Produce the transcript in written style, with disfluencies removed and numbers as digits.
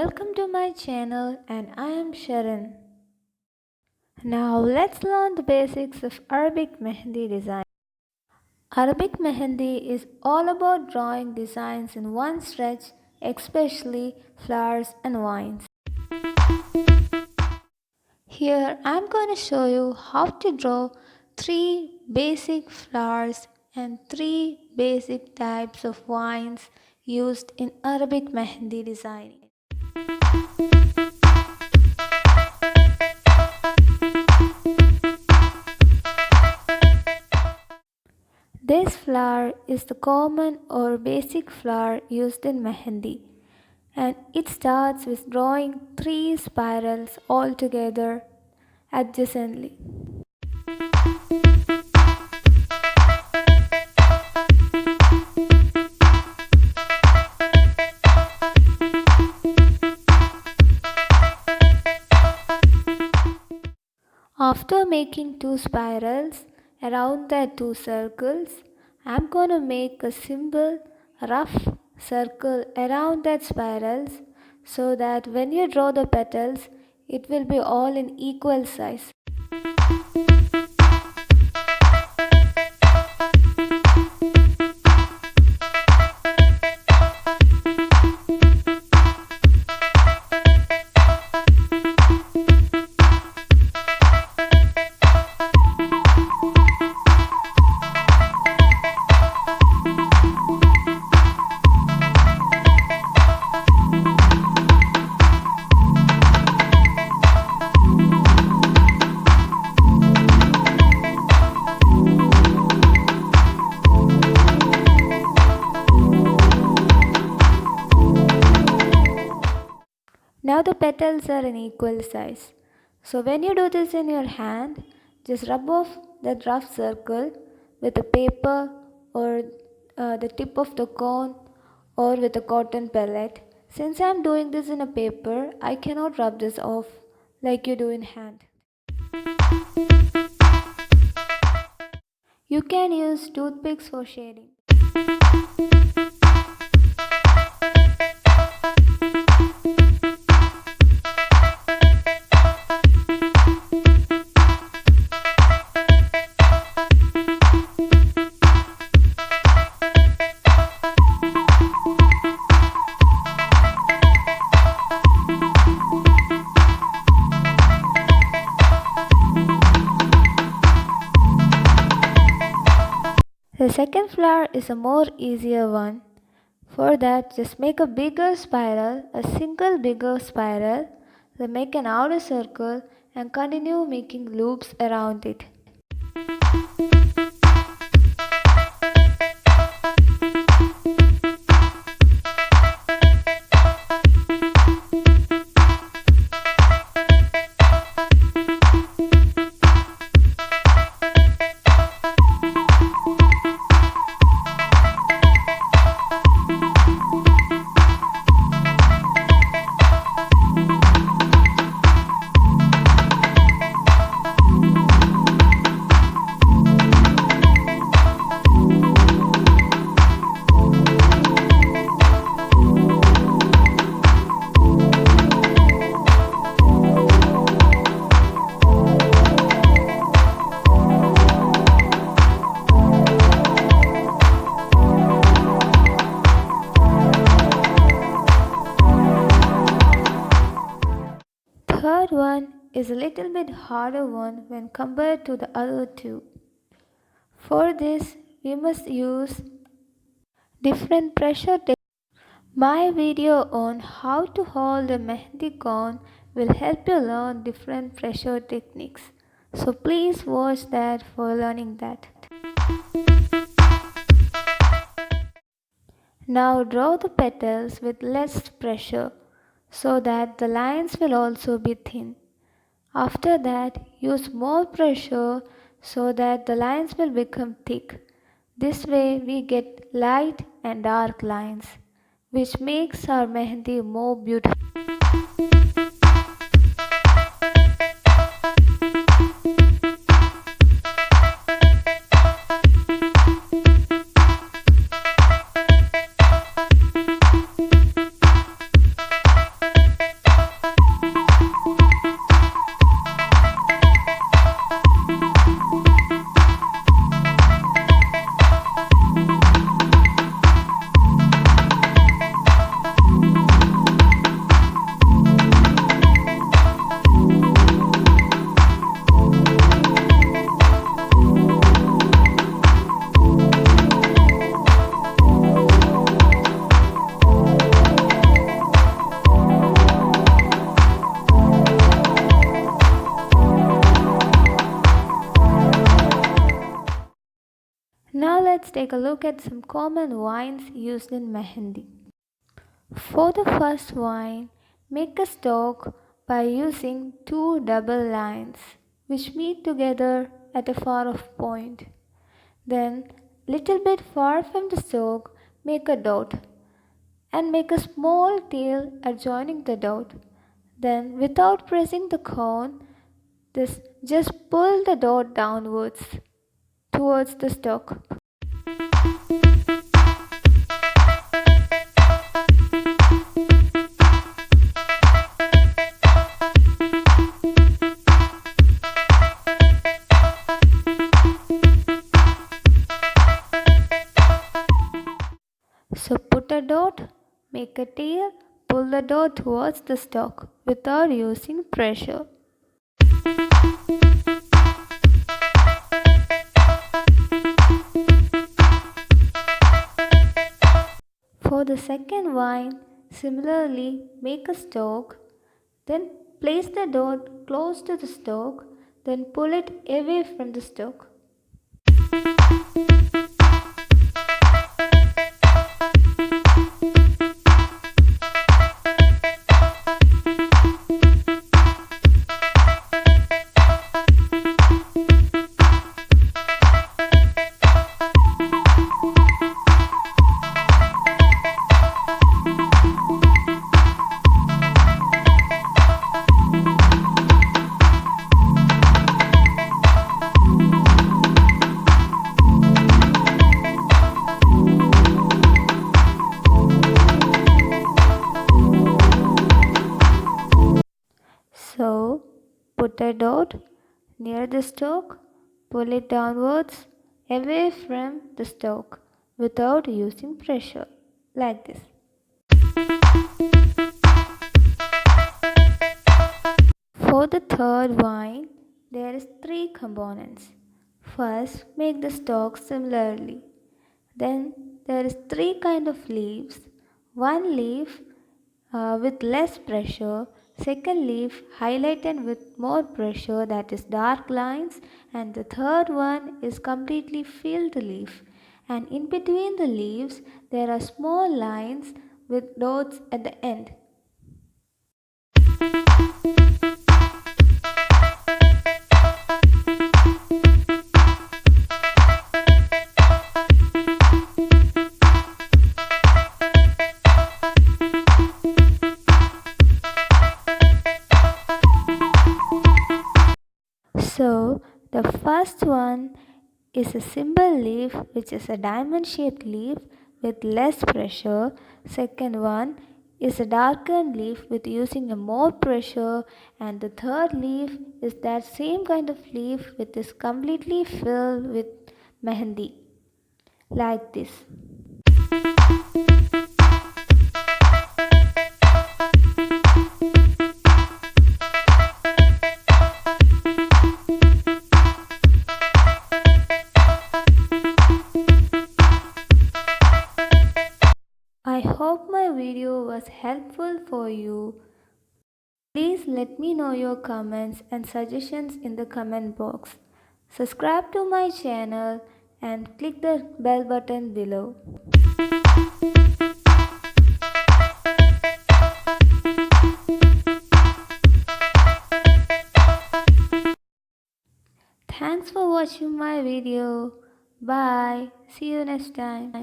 welcome to my channel and I am Sharon. Now let's learn the basics of Arabic Mehendi design. Arabic Mehendi is all about drawing designs in one stretch, especially flowers and vines. Here I am going to show you how to draw 3 basic flowers and 3 basic types of vines used in Arabic Mehendi designing. This flower is the common or basic flower used in Mehendi, and it starts with drawing 3 spirals all together adjacently. After making 2 spirals around the 2 circles, I am going to make a simple rough circle around that spirals so that when you draw the petals, it will be all in equal size. Now the petals are in equal size. So when you do this in your hand, just rub off that rough circle with a paper or the tip of the cone or with a cotton pellet. Since I am doing this in a paper, I cannot rub this off like you do in hand. You can use toothpicks for shading. The second flower is a more easier one. For that, just make a bigger spiral, a single bigger spiral, then make an outer circle and continue making loops around it. Third one is a little bit harder one when compared to the other two. For this, we must use different pressure techniques. My video on how to hold a mehendi cone will help you learn different pressure techniques. So please watch that for learning that. Now draw the petals with less pressure so that the lines will also be thin. After that, use more pressure so that the lines will become thick. This way we get light and dark lines, which makes our mehendi more beautiful. take a look at some common vines used in mehendi. For the first vine, make a stalk by using two double lines which meet together at a far off point. Then, little bit far from the stalk, make a dot and make a small tail adjoining the dot. Then, without pressing the cone, just pull the dot downwards towards the stalk. So put a dot, make a tail, pull the dot towards the stalk without using pressure. For the second vine, similarly make a stalk, then place the dot close to the stalk, then pull it away from the stalk. So, put a dot near the stalk, pull it downwards away from the stalk without using pressure, like this. For the third vine, there is three components. First, make the stalk similarly. Then there is three kind of leaves. One leaf with less pressure, second leaf highlighted with more pressure, that is dark lines, and the third one is completely filled leaf, and in between the leaves there are small lines with dots at the end. So, the first one is a simple leaf, which is a diamond shaped leaf with less pressure. Second one is a darkened leaf with using a more pressure, and the third leaf is that same kind of leaf which is completely filled with mehendi, like this. I hope my video was helpful for you. Please let me know your comments and suggestions in the comment box. Subscribe to my channel and click the bell button below. Thanks for watching my video. Bye. See you next time.